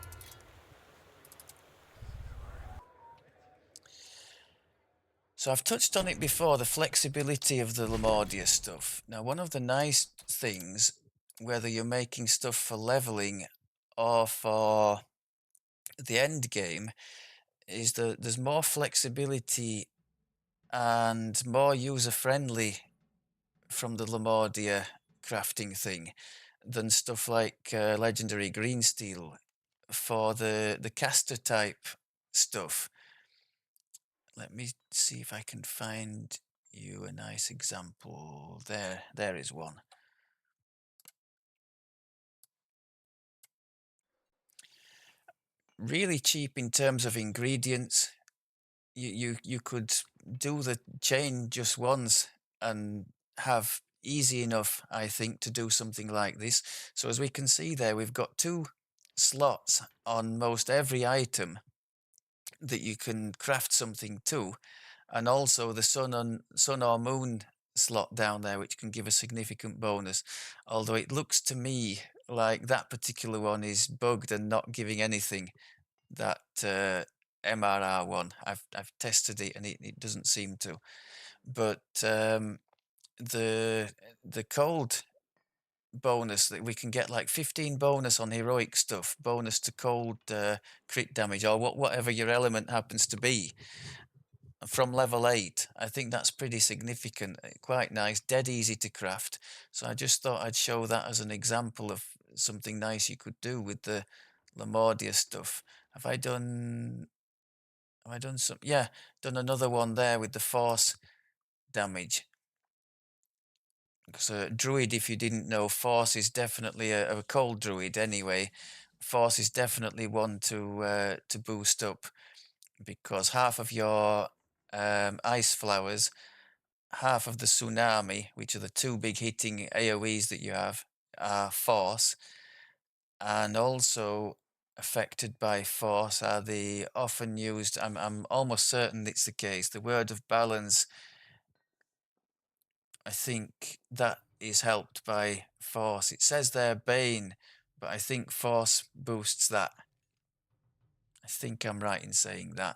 So I've touched on it before, the flexibility of the Lamordia stuff. Now, one of the nice things, whether you're making stuff for leveling or for the end game, is that there's more flexibility and more user-friendly from the Lamordia crafting thing than stuff like legendary green steel for the caster type stuff. Let me see if I can find you a nice example. There is one. Really cheap in terms of ingredients. You could do the chain just once and have easy enough, I think, to do something like this. So as we can see there, we've got 2 slots on most every item that you can craft something to, and also the sun or moon slot down there, which can give a significant bonus. Although it looks to me like that particular one is bugged and not giving anything. That MRR one, I've tested it and it doesn't seem to. But the the cold bonus that we can get, like 15 bonus on heroic stuff, bonus to cold crit damage, or whatever your element happens to be, from level 8. I think that's pretty significant, quite nice, dead easy to craft. So I just thought I'd show that as an example of something nice you could do with the Lamordia stuff. Have I done some? Yeah, done another one there with the force damage. Because druid, if you didn't know, force is definitely a cold druid anyway. Force is definitely one to boost up, because half of your ice flowers, half of the tsunami, which are the 2 big hitting AoEs that you have, are force, and also affected by force are the often used. I'm almost certain it's the case. The word of balance, I think that is helped by force. It says there Bane, but I think force boosts that. I think I'm right in saying that.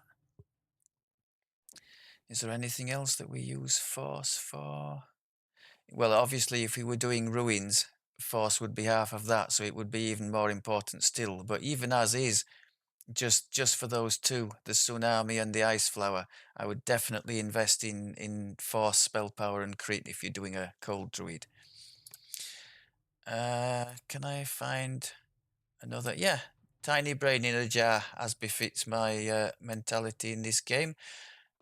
Is there anything else that we use force for? Well, obviously, if we were doing ruins, force would be half of that, so it would be even more important still. But even as is, just for those two, the tsunami and the ice flower, I would definitely invest in force, spell power, and crit if you're doing a cold druid. Can I find another? Yeah, tiny brain in a jar, as befits my mentality in this game.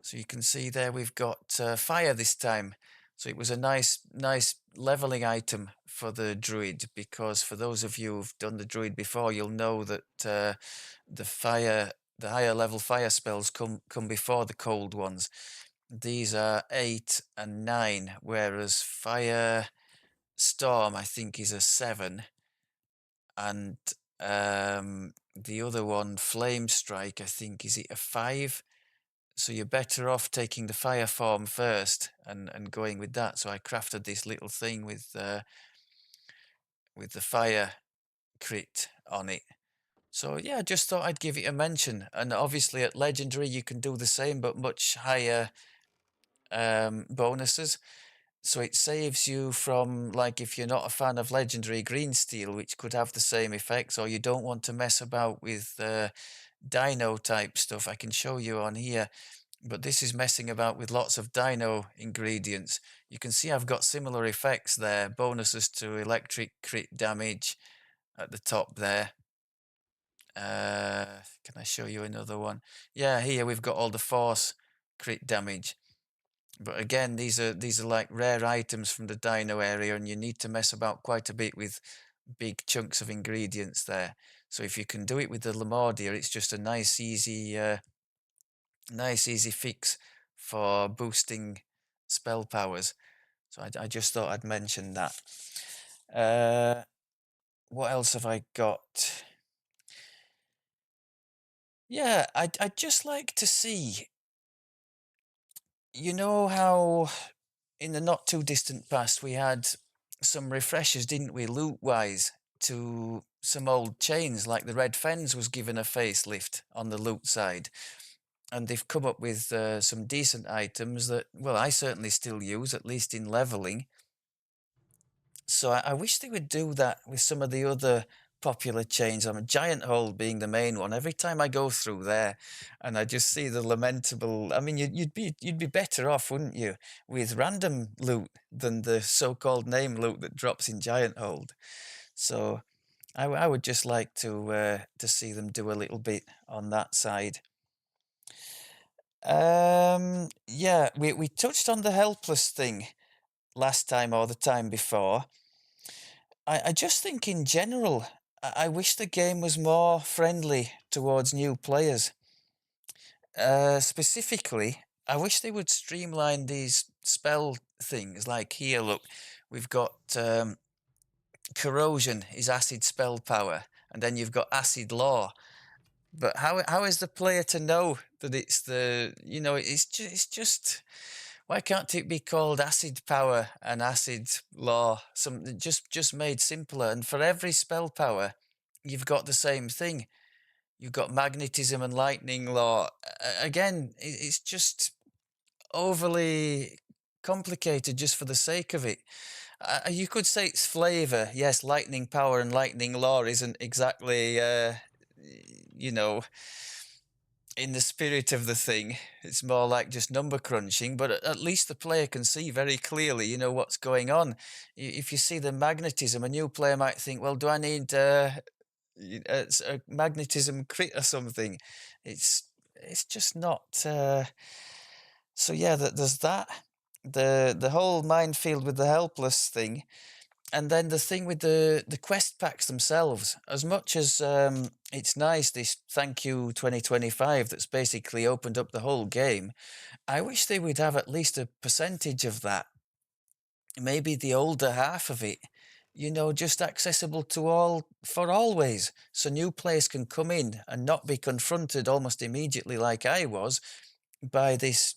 So you can see there we've got fire this time. So it was a nice leveling item for the druid, because for those of you who've done the druid before, you'll know that the higher level fire spells come before the cold ones. These are 8 and 9, whereas fire storm, I think, is a 7, and the other one, flame strike, I think, is it a 5? So you're better off taking the fire form first and going with that. So I crafted this little thing with the fire crit on it. So yeah, I just thought I'd give it a mention. And obviously at legendary you can do the same, but much higher bonuses. So it saves you from, like, if you're not a fan of legendary green steel, which could have the same effects, or you don't want to mess about with dino type stuff. I can show you on here. But this is messing about with lots of dino ingredients. You can see I've got similar effects there. Bonuses to electric crit damage at the top there. Can I show you another one? Yeah, here we've got all the force crit damage. But again, these are like rare items from the dino area, and you need to mess about quite a bit with big chunks of ingredients there. So if you can do it with the Lamordia, it's just a nice easy fix for boosting spell powers. So I just thought I'd mention that. What else have I got? Yeah, I'd just like to see, you know how in the not too distant past we had some refreshers, didn't we, loot-wise, to some old chains, like the Red Fens was given a facelift on the loot side. And they've come up with some decent items that, well, I certainly still use, at least in leveling. So I wish they would do that with some of the other popular chains. I mean, Giant Hole being the main one. Every time I go through there, and I just see the lamentable. I mean, you'd be better off, wouldn't you, with random loot than the so-called name loot that drops in Giant Hold. So I would just like to see them do a little bit on that side. Yeah, we touched on the helpless thing last time or the time before. I just think in general, I wish the game was more friendly towards new players. Specifically, I wish they would streamline these spell things. Like here, look, We've got corrosion is acid spell power, and then you've got acid law. But how is the player to know that it's the, it's just why can't it be called acid power and acid law? Some just made simpler. And for every spell power, you've got the same thing. You've got magnetism and lightning law. Again, it's just overly complicated just for the sake of it. You could say it's flavor. Yes, lightning power and lightning law isn't exactly, you know, in the spirit of the thing. It's more like just number crunching, but at least the player can see very clearly, what's going on. If you see the magnetism, a new player might think, well, do I need a magnetism crit or something? It's just not. So yeah, there's that. The whole minefield with the helpless thing, and then the thing with the quest packs themselves. As much as it's nice, this thank you 2025 that's basically opened up the whole game, I wish they would have at least a percentage of that, maybe the older half of it, just accessible to all for always, so new players can come in and not be confronted almost immediately like I was by this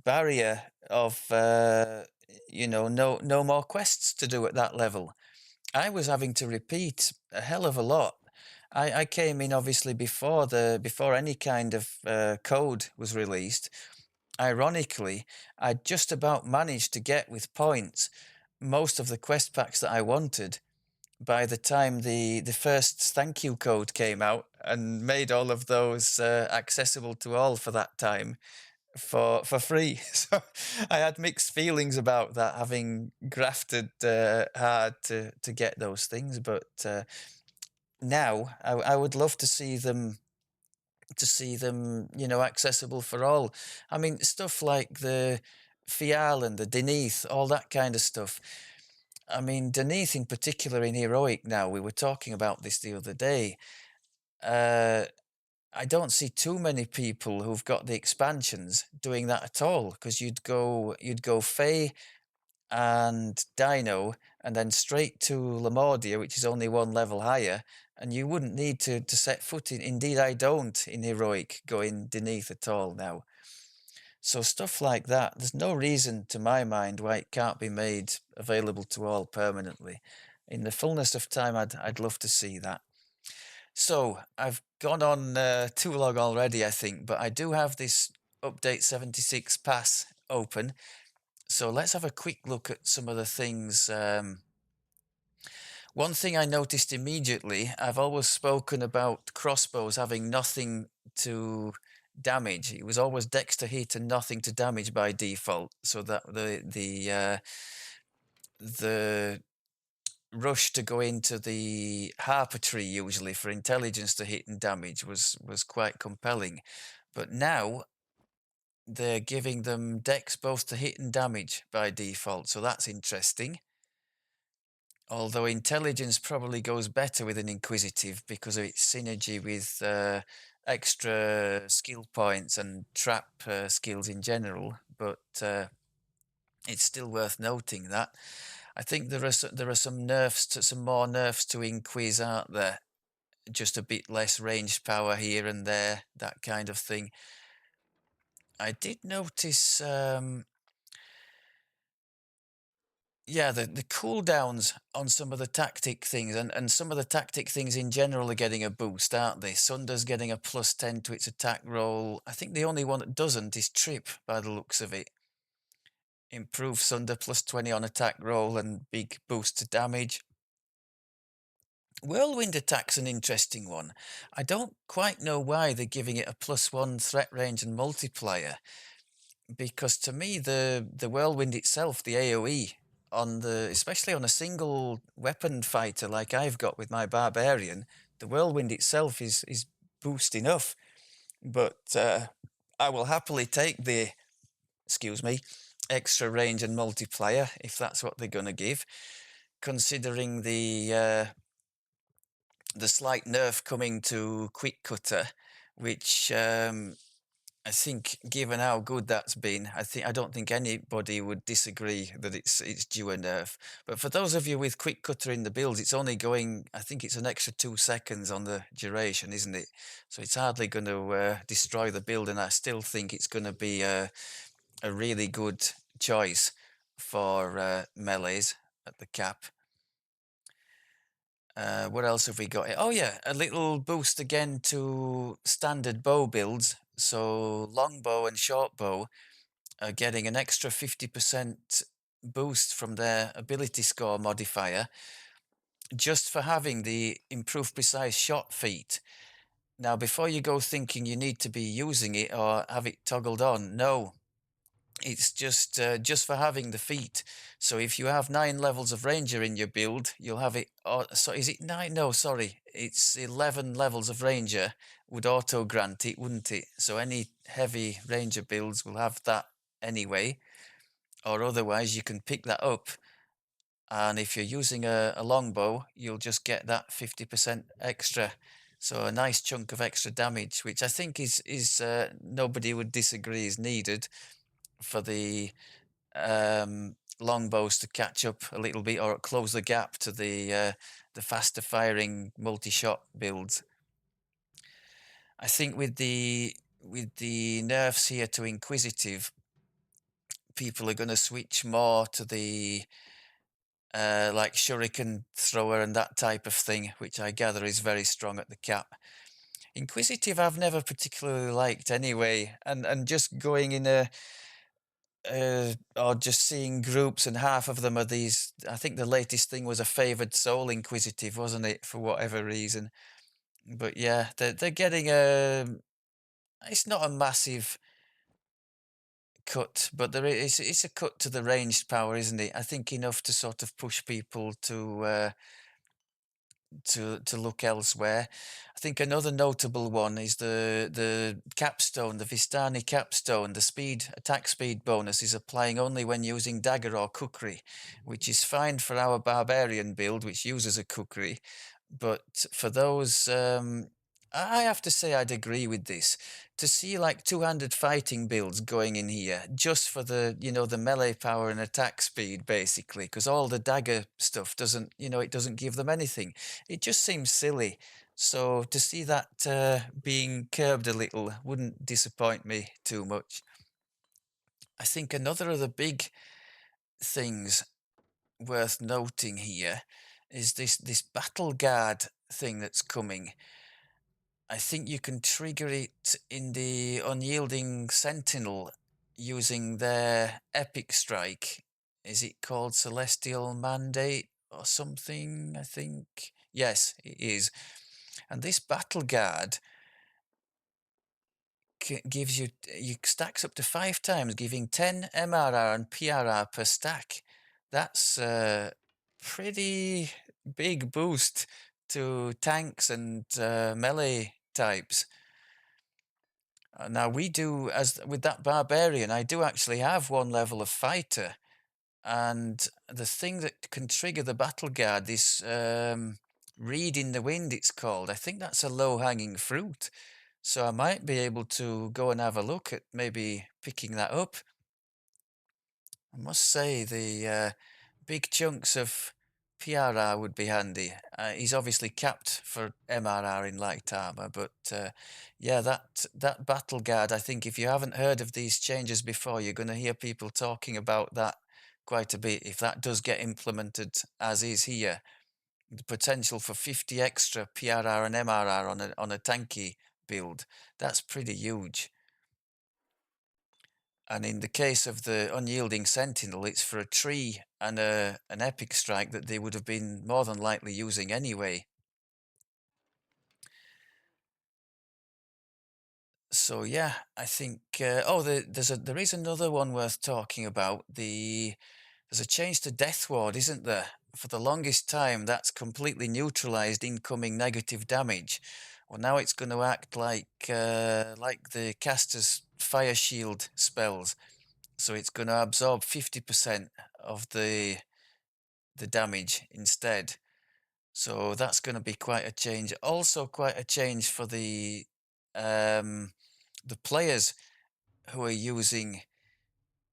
barrier of no more quests to do at that level. I was having to repeat a hell of a lot. I came in obviously before any kind of code was released. Ironically, I just about managed to get with points most of the quest packs that I wanted by the time the first thank you code came out and made all of those accessible to all for that time for free. So I had mixed feelings about that, having grafted hard to get those things. But now I would love to see them accessible for all. I mean, stuff like the Fial and the Denith, all that kind of stuff. I mean, Denith in particular in Heroic now, we were talking about this the other day. I don't see too many people who've got the expansions doing that at all, because you'd go Fae and Dino and then straight to Lamordia, which is only one level higher, and you wouldn't need to set foot in. Indeed, I don't in Heroic go in Denith at all now. So stuff like that, there's no reason to my mind why it can't be made available to all permanently. In the fullness of time, I'd love to see that. So I've gone on too long already, I think, but I do have this update 76 pass open. So let's have a quick look at some of the things. One thing I noticed immediately, I've always spoken about crossbows having nothing to damage. It was always dex to hit and nothing to damage by default, so that the rush to go into the Harper tree usually for intelligence to hit and damage was quite compelling. But now they're giving them dex both to hit and damage by default, so that's interesting. Although intelligence probably goes better with an inquisitive because of its synergy with extra skill points and trap skills in general, but it's still worth noting that. I think there are some more nerfs to Inquis, aren't there? Just a bit less ranged power here and there, that kind of thing. I did notice, yeah, the cooldowns on some of the tactic things, and some of the tactic things in general are getting a boost, aren't they? Sunder's getting a +10 to its attack roll. I think the only one that doesn't is Trip, by the looks of it. Improve Sunder +20 on attack roll and big boost to damage. Whirlwind attack's an interesting one. I don't quite know why they're giving it a +1 threat range and multiplier, because to me the whirlwind itself, the AoE especially on a single weapon fighter like I've got with my barbarian, the whirlwind itself is boost enough. But I will happily take the extra range and multiplier if that's what they're going to give, considering the slight nerf coming to Quick Cutter, which I think, given how good that's been, I don't think anybody would disagree that it's due a nerf. But for those of you with quick cutter in the builds, it's only going. I think it's an extra 2 seconds on the duration, isn't it? So it's hardly going to destroy the build, and I still think it's going to be a really good choice for melees at the cap. What else have we got here? Oh yeah, a little boost again to standard bow builds. So longbow and short bow are getting an extra 50% boost from their ability score modifier just for having the improved precise shot feat. Now, before you go thinking you need to be using it or have it toggled on, no, it's just for having the feat. So if you have 9 levels of ranger in your build, you'll have it. So is it 9? No, sorry, it's 11 levels of ranger would auto grant it, wouldn't it? So any heavy ranger builds will have that anyway, or otherwise you can pick that up. And if you're using a longbow, you'll just get that 50% extra. So a nice chunk of extra damage, which I think is nobody would disagree is needed for the longbows to catch up a little bit or close the gap to the faster firing multi-shot builds. I think with the nerfs here to inquisitive, people are going to switch more to the like shuriken thrower and that type of thing, which I gather is very strong at the cap. Inquisitive I've never particularly liked anyway, and just going in or just seeing groups and half of them are these. I think the latest thing was a favored soul inquisitive, wasn't it, for whatever reason? But yeah, they're getting a. It's not a massive cut, but it's a cut to the ranged power, isn't it? I think enough to sort of push people to look elsewhere. I think another notable one is the capstone, the Vistani capstone. The speed attack speed bonus is applying only when using dagger or kukri, which is fine for our barbarian build, which uses a kukri. But for those, I have to say I'd agree with this. To see like two-handed fighting builds going in here just for the the melee power and attack speed basically, because all the dagger stuff doesn't it doesn't give them anything. It just seems silly. So to see that being curbed a little wouldn't disappoint me too much. I think another of the big things worth noting here is this battle guard thing that's coming. I think you can trigger it in the Unyielding Sentinel using their epic strike. Is it called Celestial Mandate or something? I think. Yes, it is. And this battle guard gives you stacks up to 5 times, giving 10 MRR and PRR per stack. That's a pretty big boost to tanks and melee types. Now we do, as with that barbarian, I do actually have 1 level of fighter, and the thing that can trigger the battle guard, this reed in the wind, it's called. I think that's a low-hanging fruit, so I might be able to go and have a look at maybe picking that up. I must say the big chunks of PRR would be handy. He's obviously capped for MRR in light armor, but yeah, that battle guard. I think if you haven't heard of these changes before, you're going to hear people talking about that quite a bit. If that does get implemented as is here, the potential for 50 extra PRR and MRR on a tanky build, that's pretty huge. And in the case of the Unyielding Sentinel, it's for a tree and an epic strike that they would have been more than likely using anyway. So yeah, I think. There is another one worth talking about. There's a change to Death Ward, isn't there? For the longest time, that's completely neutralized incoming negative damage. Well, now it's going to act like the caster's Fire Shield spells. So it's going to absorb 50% of the damage instead. So that's going to be quite a change. Also, quite a change for the players. who are using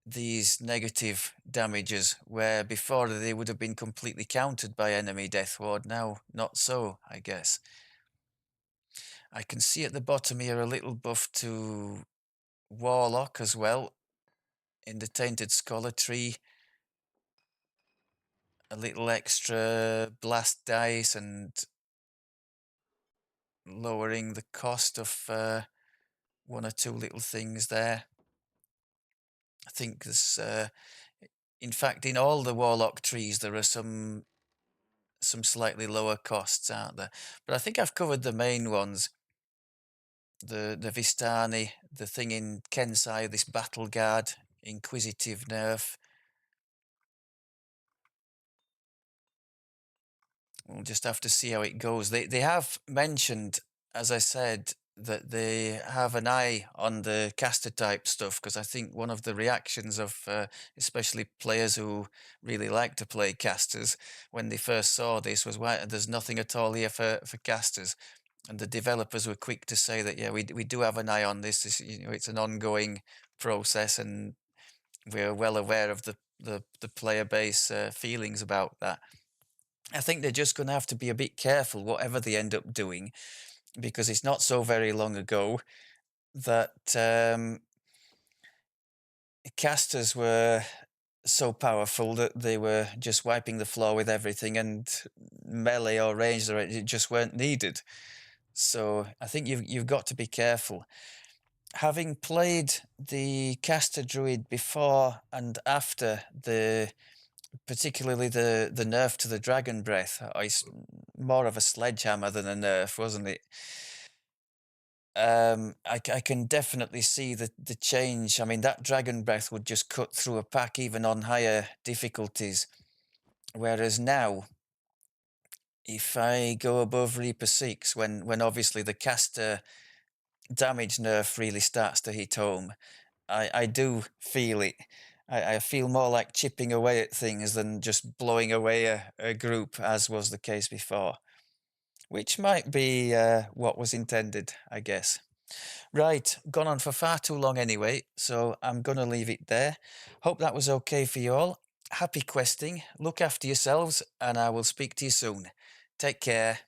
these negative damages, where before they would have been completely countered by enemy Death Ward. Now, not so, I guess. I can see at the bottom here a little buff to Warlock as well in the Tainted Scholar tree. A little extra blast dice and lowering the cost of one or two little things there. I think there's, in fact, in all the Warlock trees, there are some slightly lower costs, aren't there? But I think I've covered the main ones. The Vistani, the thing in Kensai, this Battle Guard, Inquisitive nerf. We'll just have to see how it goes. They have mentioned, as I said, that they have an eye on the caster type stuff, because I think one of the reactions of especially players who really like to play casters when they first saw this was, why there's nothing at all here for casters. And the developers were quick to say that, yeah, we do have an eye on this. It's an ongoing process, and we're well aware of the player base feelings about that. I think they're just going to have to be a bit careful whatever they end up doing, because it's not so very long ago that casters were so powerful that they were just wiping the floor with everything, and melee or ranged it just weren't needed. So I think you've got to be careful. Having played the caster druid before and after particularly the nerf to the dragon breath, it's more of a sledgehammer than a nerf, wasn't it? I can definitely see the change. I mean, that dragon breath would just cut through a pack even on higher difficulties, whereas now, if I go above Reaper 6, when obviously the caster damage nerf really starts to hit home, I do feel it. I feel more like chipping away at things than just blowing away a group, as was the case before, which might be what was intended, I guess. Right, gone on for far too long anyway, so I'm going to leave it there. Hope that was okay for you all. Happy questing, look after yourselves, and I will speak to you soon. Take care.